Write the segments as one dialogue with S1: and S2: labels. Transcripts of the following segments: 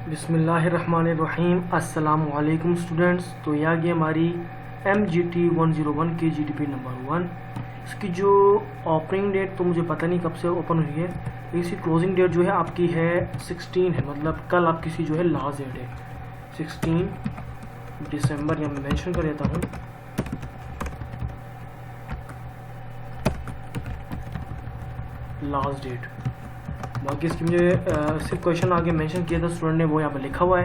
S1: बिस्मिल्लाहिर्रहमानिर्रहीम। अस्सलाम वालेकुम स्टूडेंट्स। तो यह आ गई हमारी MGT 101 के GDP नंबर 1। इसकी जो ओपनिंग डेट तो मुझे पता नहीं कब से ओपन हुई है, इसकी क्लोजिंग डेट जो है आपकी है 16 है, मतलब कल आपकी सी जो है लास्ट डेट है 16 दिसंबर। यहाँ मैं मेंशन कर देता हूँ। लास्ट डेट, बाकी इसकी मुझे सिर्फ क्वेश्चन आगे मेंशन किया था स्टूडेंट ने, वो यहाँ पर लिखा हुआ है।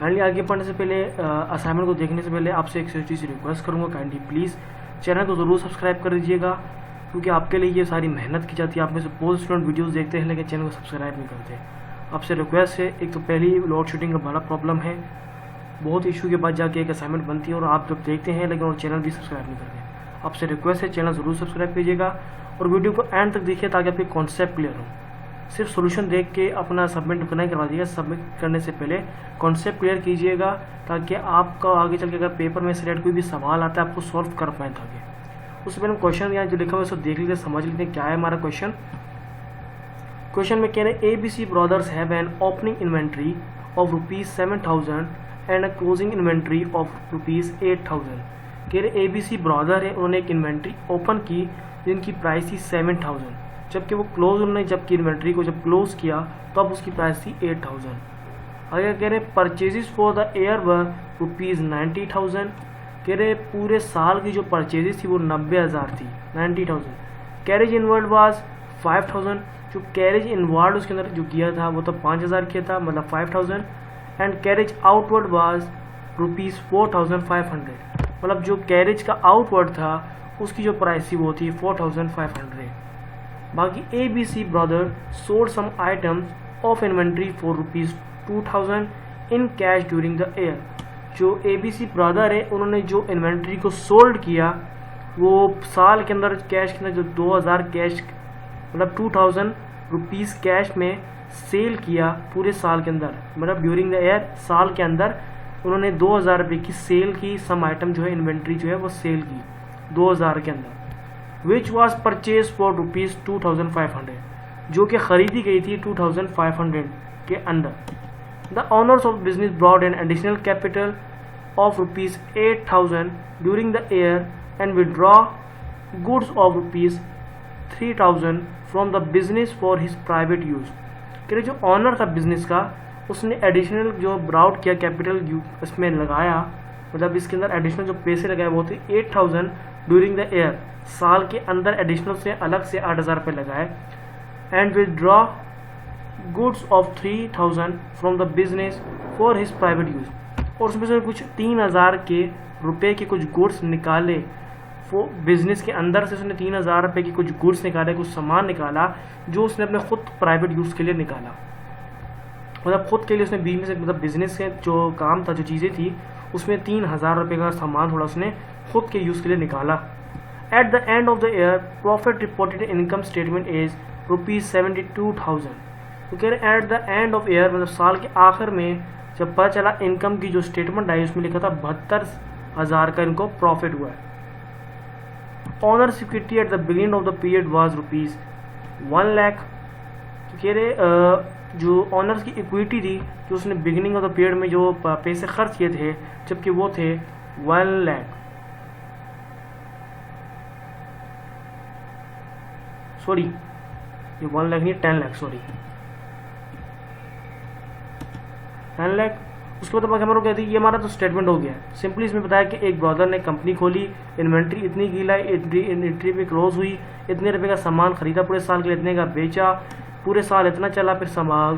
S1: काइंडली आगे पढ़ने से पहले, असाइनमेंट को देखने से पहले आपसे एक चीज़ रिक्वेस्ट करूँगा, काइंडली प्लीज़ चैनल को ज़रूर सब्सक्राइब कर दीजिएगा, क्योंकि आपके लिए ये सारी मेहनत की जाती है। आप में से बहुत स्टूडेंट वीडियोस देखते हैं लेकिन चैनल को सब्सक्राइब नहीं करते। आपसे रिक्वेस्ट है, एक तो पहली लोड शेडिंग का बड़ा प्रॉब्लम है, बहुत इशू के बाद जाके एक असाइनमेंट बनती है और आप जब देखते हैं लेकिन और चैनल भी सब्सक्राइब नहीं करते। आपसे रिक्वेस्ट है चैनल ज़रूर सब्सक्राइब कीजिएगा और वीडियो को एंड तक देखिए ताकि आपके कॉन्सेप्ट क्लियर हो। सिर्फ सॉल्यूशन देख के अपना सबमिट नहीं करवा दीजिएगा, सबमिट करने से पहले कॉन्सेप्ट क्लियर कीजिएगा ताकि आपका आगे चल के अगर पेपर में से कोई भी सवाल आता है आपको सॉल्व कर पाए। ताकि उससे पहले क्वेश्चन यहाँ जो लिखा हुआ है उसको देख लेते, समझ लेते हैं क्या है हमारा क्वेश्चन। क्वेश्चन में कह रहे हैं ABC brothers have an opening inventory of ₹7,000 and a closing inventory of ₹8,000। कह रहे ABC ब्रदर है, उन्होंने एक इन्वेंट्री ओपन की जिनकी प्राइस थी 7,000, जबकि वो क्लोज उन्होंने जबकि इन्वेंट्री को जब क्लोज किया तो अब उसकी प्राइस थी 8,000। आगे कह रहे परचेजेस फॉर द ईयर वर ₹90,000। कह रहे पूरे साल की जो परचेजेस थी वो 90,000 थी, 90,000। कैरेज इनवर्ड वाज 5,000, जो कैरेज इनवर्ड उसके अंदर जो किया था वो तो 5,000 किया था, मतलब 5,000। एंड कैरेज आउटवर्ड वाज ₹4,500, मतलब जो कैरेज का आउटवर्ड था उसकी जो प्राइस थी वो थी 4,500। बाकी ABC brother sold some items of inventory for ₹2,000 in cash during the year. जो ABC ब्रदर है उन्होंने जो इन्वेंट्री को सोल्ड किया वो साल के अंदर कैश के अंदर जो 2,000 कैश, मतलब ₹2,000 कैश में सेल किया पूरे साल के अंदर, मतलब ड्यूरिंग द ईयर साल के अंदर उन्होंने ₹2,000 की सेल की। सम आइटम जो है इन्वेंट्री जो है वो सेल की 2,000 के अंदर। विच वॉज परचेज फॉर ₹2,500, जो कि खरीदी गई थी 2,500 के अंदर। The owners of business brought an additional capital of ₹8,000 during the year and withdraw goods of ₹3,000 from the business for his private use. कि जो ऑनर था बिजनेस का उसने एडिशनल जो ब्राउड किया कैपिटल इसमें लगाया, मतलब इसके अंदर एडिशनल जो पैसे लगाए वो थे 8,000 ड्यूरिंग द ईयर, साल के अंदर एडिशनल से अलग से 8,000 रुपये लगाए। And withdraw goods of 3,000 from the business for his private use, और उसमें से कुछ 3,000 के रुपये के कुछ गुड्स निकाले। वो बिजनेस के अंदर से उसने 3,000 रुपये की कुछ गुड्स निकाले, कुछ सामान निकाला जो उसने अपने खुद प्राइवेट यूज़ के लिए निकाला, मतलब खुद के लिए उसने बीच में से, मतलब बिजनेस के जो काम था जो चीज़ें थी उसमें 3,000 रुपये का सामान थोड़ा उसने खुद के यूज़ के लिए निकाला। At the end of the year profit reported income statement is ₹72,000। तो कह रहे at the end of year, मतलब साल के आखिर में जब पता चला इनकम की जो स्टेटमेंट आई उसमें लिखा था 72,000 का इनको प्रॉफिट हुआ है। Honours equity at the beginning of the period was ₹1 lakh. तो कह रहे जो ऑनर्स की इक्विटी थी जो उसने बिगिनिंग ऑफ द पीरियड में जो पैसे खर्च किए थे जबकि वो थे 1 लाख, सॉरी ये 1 लाख नहीं 10 लाख, सॉरी 10 लाख। उसके बाद हमारे कहती है ये हमारा तो स्टेटमेंट हो गया। सिंपली इसमें बताया कि एक ब्रदर ने कंपनी खोली, इन्वेंट्री इतनी की लाई, इन्वेंट्री पे क्लोज हुई, इतने रुपए का सामान खरीदा पूरे साल के लिए, इतने का बेचा, पूरे साल इतना चला। फिर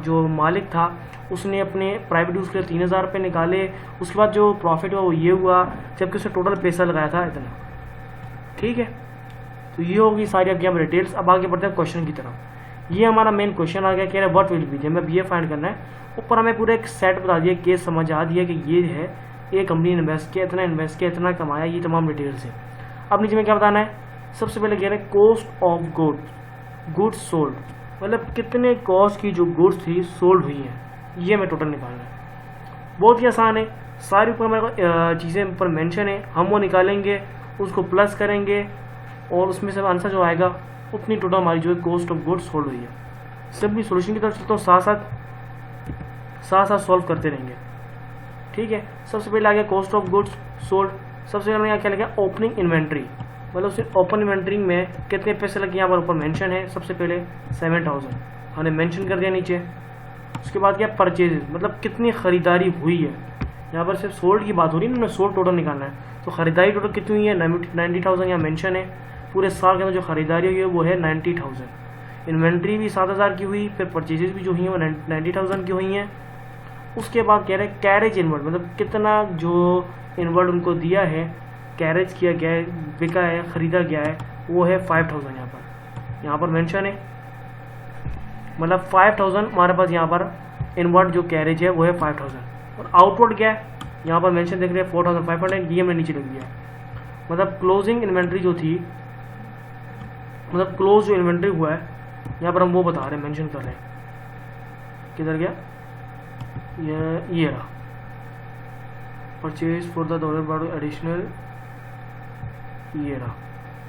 S1: जो मालिक था उसने अपने प्राइवेट यूज़ के लिए 3,000 रुपये निकाले। उसके बाद जो प्रॉफिट हुआ वो ये हुआ, जबकि उसने टोटल पैसा लगाया था इतना। ठीक है, तो ये होगी सारी आपकी यहाँ डिटेल्स। अब आगे बढ़ते हैं क्वेश्चन की तरफ। ये हमारा मेन क्वेश्चन आ गया, कह रहे हैं व्हाट विल बी, जब हमें ये फाइंड करना है। ऊपर हमें पूरा एक सेट बता दिया, केस समझा दिया कि ये है, ये कंपनी इन्वेस्ट किया, इतना कमाया, ये तमाम डिटेल्स है। अब नीचे में क्या बताना है, सबसे पहले कह रहे हैं कॉस्ट ऑफ गुड्स सोल्ड, मतलब कितने कॉस्ट की जो गुड्स थी सोल्ड हुई हैं, ये हमें टोटल निकालना है। बहुत ही आसान है, सारी ऊपर हमारे चीज़ें ऊपर मेंशन है, हम वो निकालेंगे, उसको प्लस करेंगे और उसमें से आंसर जो आएगा उतनी टोटल हमारी जो है कॉस्ट ऑफ गुड्स सोल्ड हुई है। सिंपली सॉल्यूशन की तरफ चलता हूँ साथ साथ। साथ साथ सॉल्व करते रहेंगे। ठीक है, सबसे पहले आ गया कॉस्ट ऑफ गुड्स सोल्ड। सबसे पहले यहाँ क्या लगा ओपनिंग इन्वेंट्री, मतलब सिर्फ ओपन इन्वेंट्री में कितने पैसे लगे यहाँ पर ऊपर मेंशन है। सबसे पहले 7000 हमने मेंशन कर दिया नीचे। उसके बाद क्या परचेजेस, मतलब कितनी खरीदारी हुई है। यहाँ पर सिर्फ सोल्ड की बात हो रही है ना, सोल्ड टोटल निकालना है। तो खरीदारी टोटल कितनी हुई है 90,000 यहाँ मेंशन है। पूरे साल के अंदर जो खरीदारी हुई है वो है 90,000। इन्वेंट्री भी 7000 की हुई, फिर परचेजेस भी जो हुई हैं वो 90,000 की हुई हैं। उसके बाद कह रहे हैं कैरेज इनवर्ड, मतलब कितना जो इनवर्ड उनको दिया है, कैरेज किया गया है, बिका है, खरीदा गया है, वो है 5000 यहाँ पर मेंशन है। मतलब 5000 हमारे पास यहाँ पर इनवर्ड जो कैरेज है वो है 5000। और आउटवर्ड क्या है यहाँ पर मेंशन देख रहे हैं 4500, ये हमने नीचे लिख दिया। मतलब क्लोजिंग इन्वेंट्री जो थी, मतलब क्लोज जो इन्वेंट्री हुआ है यहाँ पर हम वो बता रहे हैं, मेंशन कर रहे हैं। किधर गया ये रहा, purchase for the dollar bar additional, ये रहा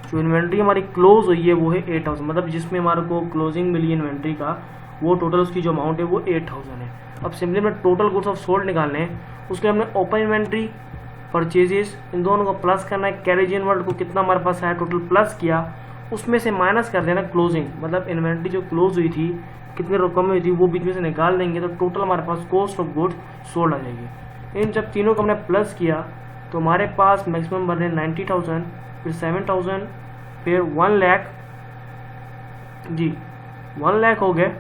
S1: जो इन्वेंट्री हमारी क्लोज हुई है वो है 8000, मतलब जिसमें हमारे को क्लोजिंग मिली इन्वेंट्री का वो टोटल उसकी जो अमाउंट है वो 8000 है। अब सिंपली में टोटल गुड्स ऑफ सोल्ड निकालने हैं, उसके हमने ओपन इन्वेंट्री परचेजेस इन दोनों को प्लस करना है। कैरेज इनवर्ड को कितना हमारे पास है टोटल प्लस किया, उसमें से माइनस कर देना क्लोजिंग, मतलब इन्वेंट्री जो क्लोज हुई थी कितने रकम में हुई थी वो बीच में से निकाल देंगे तो टोटल हमारे पास कॉस्ट ऑफ गुड्स सोल्ड आ जाएगी। इन जब तीनों को हमने प्लस किया तो हमारे पास मैक्सिमम बन रहे 90,000, फिर 7000, फिर 1 लाख जी, 1 लाख हो गए,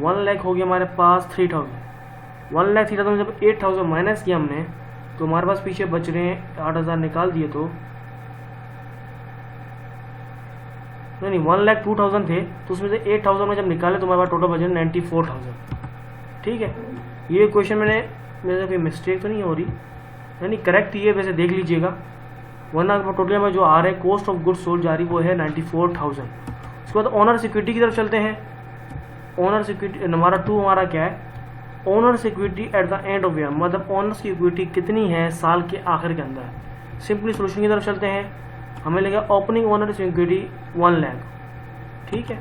S1: 1 लाख हो गया हमारे पास 3000। 1 लाख 3000 जब 8000 माइनस किया हमने तो हमारे पास पीछे बच रहे हैं 8000 निकाल दिए तो नहीं 1 लाख 2000 थे, तो उसमें से 8000 में जब निकाले तो हमारे पास टोटल बचे 94,000। ठीक है, ये क्वेश्चन मेरे से कोई मिस्टेक तो नहीं हो रही, यानी करेक्ट ही है, वैसे देख लीजिएगा। वरना टोटल में जो आ रहा है कॉस्ट ऑफ गुड्स सोल्ड जा रही वो है 94,000। उसके बाद ओनर सिक्योरिटी की तरफ चलते हैं। ओनर सिक्योरिटी हमारा 2 हमारा क्या है, owner security at the end of year, मतलब ओनर्स की इक्विटी कितनी है साल के आखिर के अंदर। सिंपली सोल्यूशन की तरफ चलते हैं, हमें लगेगा ओपनिंग ओनर सिक्योरिटी 1 लाख। ठीक है,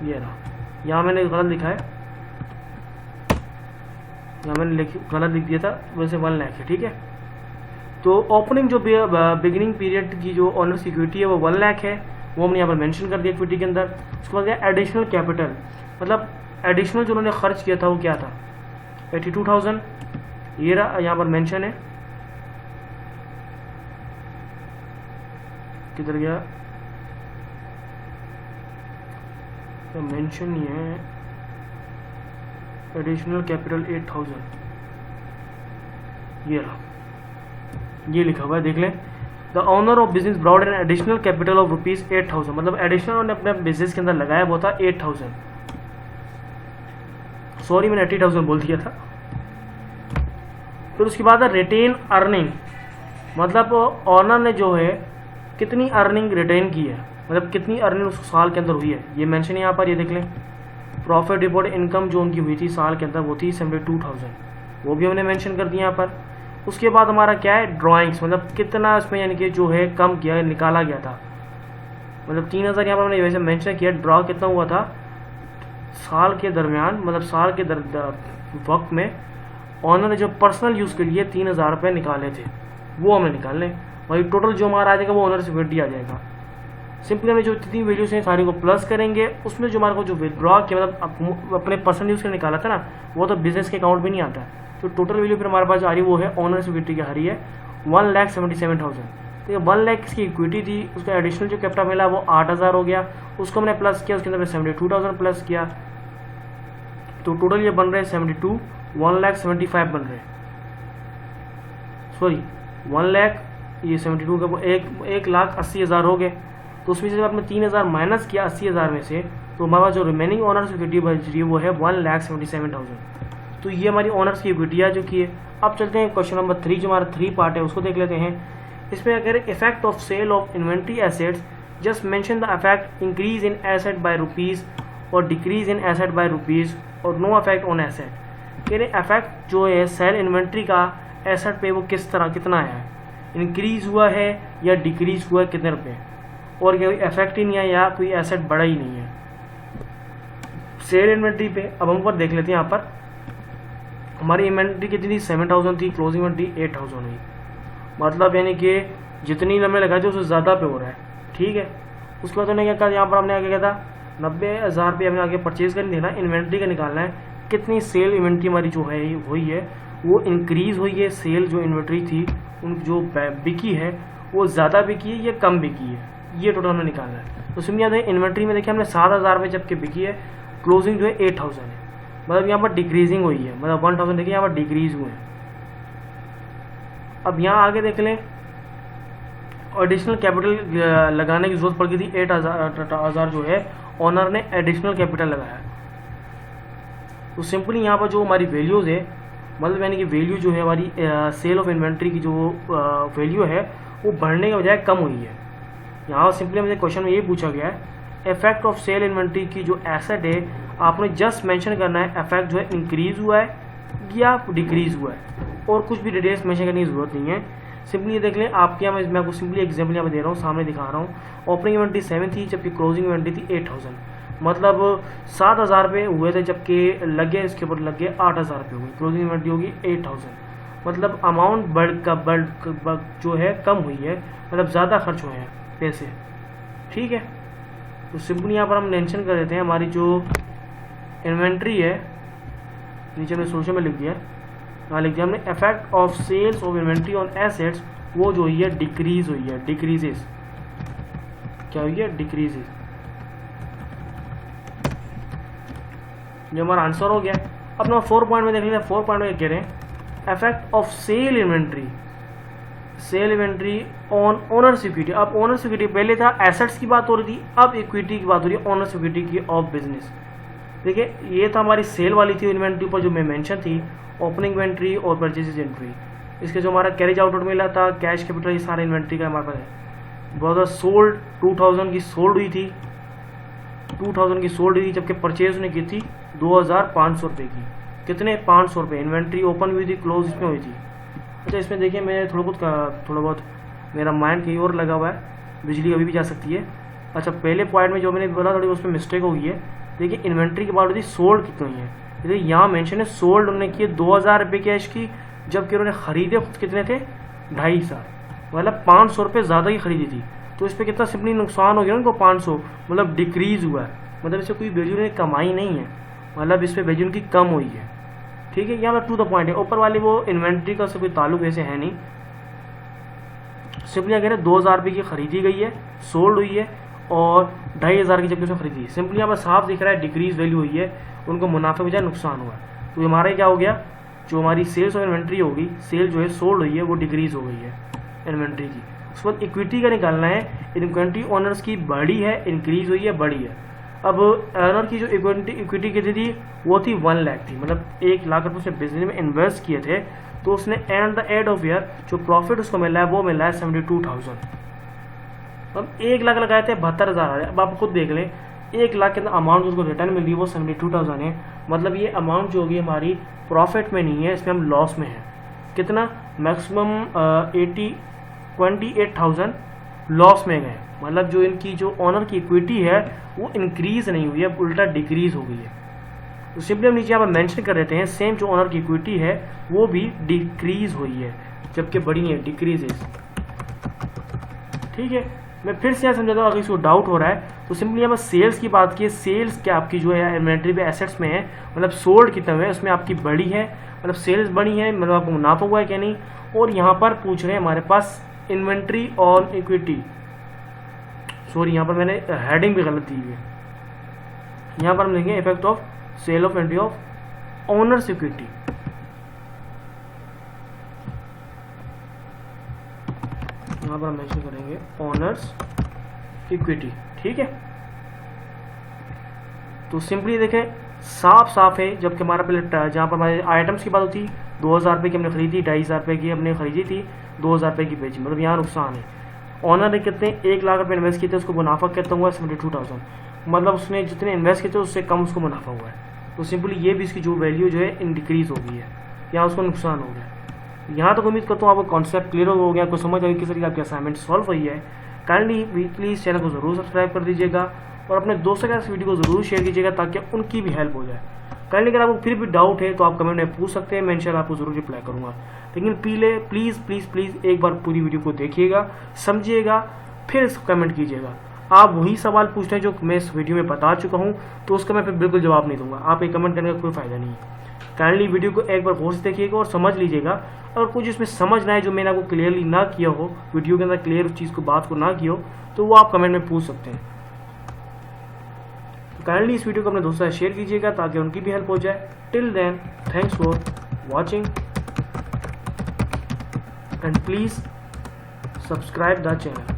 S1: ये रहा, यहाँ मैंने गलत लिखा है, यहाँ मैंने गलत लिख दिया था, वैसे 1 लाख है। ठीक है, तो ओपनिंग जो बिगिनिंग पीरियड की जो ओनर सिक्योरिटी है वो 1 लाख है, वो हमने यहाँ पर मेंशन कर दिया इक्विटी के अंदर। उसके बाद क्या एडिशनल कैपिटल, मतलब एडिशनल जो उन्होंने खर्च किया था वो क्या था 82,000, ये रहा यहाँ पर मेंशन है। किधर गया, तो मेंशन ही है एडिशनल कैपिटल 8000, ये रहा, ये लिखा हुआ है देख लें। The owner of business brought an additional capital of ₹8,000, मतलब एडिशनल उन्होंने अपने बिजनेस के अंदर लगाया वो था 8000। सॉरी मैंने 80,000 बोल दिया था। फिर उसके बाद रिटेन अर्निंग, मतलब ओनर ने जो है कितनी अर्निंग रिटेन की है, मतलब कितनी अर्निंग उस साल के अंदर हुई है, ये मेंशन यहाँ पर, ये देख लें। प्रॉफिट रिपोर्ट इनकम जो उनकी हुई थी साल के अंदर वो थी 72,000, वो भी हमने मेंशन कर दिया यहाँ पर। उसके बाद हमारा क्या है ड्राइंग्स, मतलब कितना इसमें यानी कि जो है कम किया निकाला गया था, मतलब 3000 यहाँ पर हमने वैसे मेंशन किया। ड्रॉ कितना हुआ था साल के दरमियान, मतलब साल के वक्त में ऑनर ने जो पर्सनल यूज़ के लिए 3000 रुपये निकाले थे वो हमने निकालने, वही टोटल जो हमारा आ जाएगा वो ऑनर सिक्योरिटी आ जाएगा। सिंपली हमें जो जितनी वैल्यूज हैं सारी को प्लस करेंगे, उसमें जो हमारे को जो विदड्रॉ किया मतलब अपने पर्सनल यूज़ के निकाला था ना वो तो बिजनेस के अकाउंट में नहीं आता, तो टोटल वैल्यू फिर हमारे पास आ रही वो है ऑनर सिक्योरिटी की आ रही है 1,77,000। तो ये 1 लाख की इक्विटी थी, उसका एडिशनल जो कैपिटल मिला वो 8000 हो गया, उसको हमने प्लस किया, उसके अंदर 72,000 प्लस किया, तो टोटल ये बन रहे हैं 72, 1,75,000 बन रहे हैं, सॉरी 1 लाख, ये 72 का 1,80,000 हो गए। तो उसमें से जब आपने 3000 माइनस किया 80,000 में से, तो हमारे पास जो रिमेनिंग ऑनर्स इक्विटी बच रही है वो है 1,77,000। तो ये हमारी ऑनर्स की इक्विटी आ चुकी है। अब चलते हैं क्वेश्चन नंबर 3, जो हमारा 3 पार्ट है उसको देख लेते हैं। इसमें अगर effect of sale of inventory assets, just mention the effect increase in asset by rupees और decrease in asset by rupees और नो इफेक्ट ऑन एसेट। यानी इफेक्ट जो है सेल इन्वेंट्री का एसेट पे वो किस तरह कितना आया है, इंक्रीज हुआ है या डिक्रीज हुआ है कितने रुपये, और कोई इफेक्ट ही नहीं है या कोई एसेट बढ़ा ही नहीं है। सेल इन्वेंट्री पे अब हम ऊपर देख लेते हैं। यहाँ पर हमारी इन्वेंट्री कितनी थी, 7000 थी, क्लोजिंग इन्वेंट्री 8000 हुई। मतलब यानी कि जितनी हमने लगाई थी उससे ज़्यादा पे हो रहा है, ठीक है। उसके बाद हमने क्या कहा, यहाँ पर हमने आगे क्या था, 90,000 पे हमने आगे परचेज करनी थी ना, इन्वेंट्री का निकालना है कितनी सेल इन्वेंट्री हमारी जो है हुई है वो इंक्रीज़ हुई है। सेल जो इन्वेंट्री थी उन जो बिकी है वो ज़्यादा बिकी है या कम बिकी है, ये टोटल हमें निकालना है। तो सिंपली याद है इन्वेंट्री में देखिए हमने 7000 पे जबकि बिकी है, क्लोजिंग जो है 8000 है, मतलब यहाँ पर डिक्रीजिंग हुई है, मतलब 1000 देखिए यहाँ पर डिक्रीज हुए हैं। अब यहाँ आगे देख लें, एडिशनल कैपिटल लगाने की जरूरत पड़ गई थी, 8000 जो है ऑनर ने एडिशनल कैपिटल लगाया। तो सिंपली यहाँ पर जो हमारी वैल्यूज़ है, मतलब यानी कि वैल्यू जो है हमारी सेल ऑफ इन्वेंट्री की जो वैल्यू है वो बढ़ने के बजाय कम हुई है। यहाँ सिंपली मुझे क्वेश्चन में ये पूछा गया है, इफेक्ट ऑफ सेल इन्वेंट्री की जो एसेट है आपने जस्ट मेंशन करना है इफेक्ट जो है इंक्रीज हुआ है या डिक्रीज हुआ है, और कुछ भी डिटेल्स मेंशन करने की जरूरत नहीं है। सिंपली ये देख लें आपके यहाँ मैं आपको सिंपली एग्जाम्पल यहाँ पे दे रहा हूँ, सामने दिखा रहा हूँ। ओपनिंग इन्वेंट्री 7 थी जबकि क्लोजिंग इन्वेंट्री थी 8000, मतलब 7000 पे हुए थे जबकि लगे इसके ऊपर लगे 8000 पे हुए, क्लोजिंग इन्वेंट्री होगी 8000, मतलब अमाउंट बढ़ जो है कम हुई है, मतलब ज़्यादा खर्च हुए हैं पैसे, ठीक है। तो सिंपली यहाँ पर हम मेंशन कर देते हैं हमारी जो इन्वेंट्री है, नीचे में सोल्यूशन में लिख दिया है, यहाँ लिख दिया हमने effect of sales of inventory on assets, वो जो हुई है डिक्रीज हुई है, डिक्रीजेस, क्या हुई है, डिक्रीजेस। जो हमारा आंसर हो गया। अपना 4 पॉइंट में देख लीजिए, 4 पॉइंट में कह रहे हैं effect of sale inventory, sale inventory on owners equity. अब ओनर्स इक्विटी पहले था एसेट्स की बात हो रही थी, अब इक्विटी की बात हो रही है, ओनर्स इक्विटी की ऑफ बिजनेस। देखिए ये था हमारी सेल वाली थी इन्वेंट्री पर जो मैं मेंशन थी, ओपनिंग इन्वेंट्री और परचेज एंट्री। इसके जो हमारा कैरेज आउटपुट मिला था, कैश कैपिटल, ये सारे इन्वेंट्री का हमारे पास है। बहुत सोल्ड 2000 की सोल्ड हुई थी, 2000 की सोल्ड हुई, जबकि परचेज ने की थी 2500 रुपये की। कितने, 500 रुपये। इन्वेंट्री ओपन हुई थी, क्लोज इसमें हुई थी। अच्छा इसमें देखिए मैं थोड़ा बहुत मेरा माइंड कहीं और लगा हुआ है, बिजली अभी भी जा सकती है। अच्छा पहले पॉइंट में जो मैंने बोला थोड़ी उसमें मिस्टेक हो गई है। देखिए इन्वेंट्री की बात होती है सोल्ड कितनी है, देखिए यहाँ मेंशन है सोल्ड उन्होंने किए 2000 रुपये कैश की, जबकि उन्होंने खरीदे कितने थे, 2500, मतलब 500 रुपये ज़्यादा ही खरीदी थी। तो इस पर कितना सिंपली नुकसान हो गया उनको, 500, मतलब डिक्रीज हुआ है, मतलब इससे कोई वैल्यू ने कमाई नहीं है, मतलब इस पर वैल्यू उनकी कम हुई है, ठीक है। यहाँ पर टू द पॉइंट है। ऊपर वाली वो इन्वेंट्री का से कोई ताल्लुक ऐसे है नहीं, सिंपली अगर 2000 रुपये की खरीदी गई है, सोल्ड हुई है, और 2500 की जबकि उसने खरीदी है। सिंपली यहाँ पर साफ दिख रहा है डिक्रीज वैल्यू हुई है, उनको मुनाफे बजाय नुकसान हुआ है। तो हमारा क्या हो गया, जो हमारी सेल्स और इन्वेंट्री होगी, सेल जो है सोल्ड हुई है वो डिक्रीज हो गई है इन्वेंट्री की। उसके बाद इक्विटी का निकालना है, इक्विटी ओनर्स की बढ़ी है, इंक्रीज हुई है, बढ़ी है। अब ओनर की जो इक्विटी कितनी थी, वो थी 1 लाख थी, मतलब 1 लाख रुपये उसने बिजनेस में इन्वेस्ट किए थे, तो उसने एंड ऑफ ईयर जो प्रॉफिट उसको मिला है वो मिला है 72,000। अब 1 लाख लगाए थे 72,000। अब आप खुद देख लें 1 लाख के अंदर अमाउंट उसको रिटर्न मिल रही है वो 72,000 है, मतलब ये अमाउंट जो होगी हमारी प्रॉफिट में नहीं है, इसमें हम लॉस में है। कितना, मैक्सिमम 28,000 लॉस में गए, मतलब जो इनकी जो ऑनर की इक्विटी है वो इंक्रीज नहीं हुई है, उल्टा डिक्रीज हो गई है। तो सिंपली हम नीचे यहाँ पर मेंशन कर देते हैं सेम जो ऑनर की इक्विटी है वो भी डिक्रीज हुई है, जबकि बढ़ी नहीं है, डिक्रीज है, ठीक है। मैं फिर से यहाँ समझाता हूँ, अगर इसको डाउट हो रहा है तो सिंपली यहाँ पर सेल्स की बात की, सेल्स क्या आपकी जो है इन्वेंट्री पे एसेट्स में है, मतलब सोल्ड कितना हुआ है उसमें आपकी बढ़ी है, मतलब सेल्स बढ़ी है, मतलब आपको मुनाफा हुआ है क्या नहीं। और यहाँ पर पूछ रहे हैं हमारे पास इन्वेंट्री और इक्विटी, सॉरी यहाँ पर मैंने हेडिंग भी गलत दी है, यहाँ पर हम देखेंगे effect of sale of inventory of owners equity. यहाँ पर हम मेंशन करेंगे ओनर्स इक्विटी, ठीक है। तो सिंपली देखें साफ साफ है, जबकि हमारा पहले जहाँ पर हमारे आइटम्स की बात होती 2000 रुपये की हमने खरीदी, 2500 रुपये की हमने खरीदी थी, 2000 रुपये की बेची, मतलब यहाँ नुकसान है। ऑनर ने कितने 1 लाख रुपये इन्वेस्ट किए थे, उसको मुनाफा कितना हुआ 72,000, मतलब उसने जितने इन्वेस्ट किए थे उससे कम उसको मुनाफा हुआ है। तो सिंपली ये भी इसकी जो वैल्यू जो है डिक्रीज हो गई है, यहाँ उसको नुकसान हो गया। यहाँ तक उम्मीद करता हूँ आपको कॉन्सेप्ट क्लियर हो गया, कोई समझ आ गई किस तरीके आपकी असाइनमेंट सॉल्व हुई है। काइंडली प्लीज़ चैनल को ज़रूर सब्सक्राइब कर दीजिएगा और अपने दोस्तों के साथ इस वीडियो को ज़रूर शेयर कीजिएगा ताकि उनकी भी हेल्प हो जाए। काइंडली अगर आपको फिर भी डाउट है तो आप कमेंट में पूछ सकते हैं, मैं इंशाल्लाह आपको ज़रूर रिप्लाई करूँगा। लेकिन प्लीज़ प्लीज़ प्लीज़ एक बार पूरी वीडियो को देखिएगा, समझिएगा, फिर इसको कमेंट कीजिएगा। आप वही सवाल पूछते हैं जो मैं इस वीडियो में बता चुका हूँ, तो उसका मैं फिर बिल्कुल जवाब नहीं दूंगा। आप एक कमेंट करने का कोई फ़ायदा नहीं है। काइंडली वीडियो को एक बार गौर से देखिएगा और समझ लीजिएगा। अगर कुछ इसमें समझना है जो मैंने आपको क्लियरली ना किया हो, वीडियो के अंदर क्लियर उस चीज़ को बात को ना किया हो, तो वो आप कमेंट में पूछ सकते हैं। काइंडली इस वीडियो को अपने दोस्तों से शेयर कीजिएगा ताकि उनकी भी हेल्प हो जाए। Till then, thanks for watching and please subscribe the channel.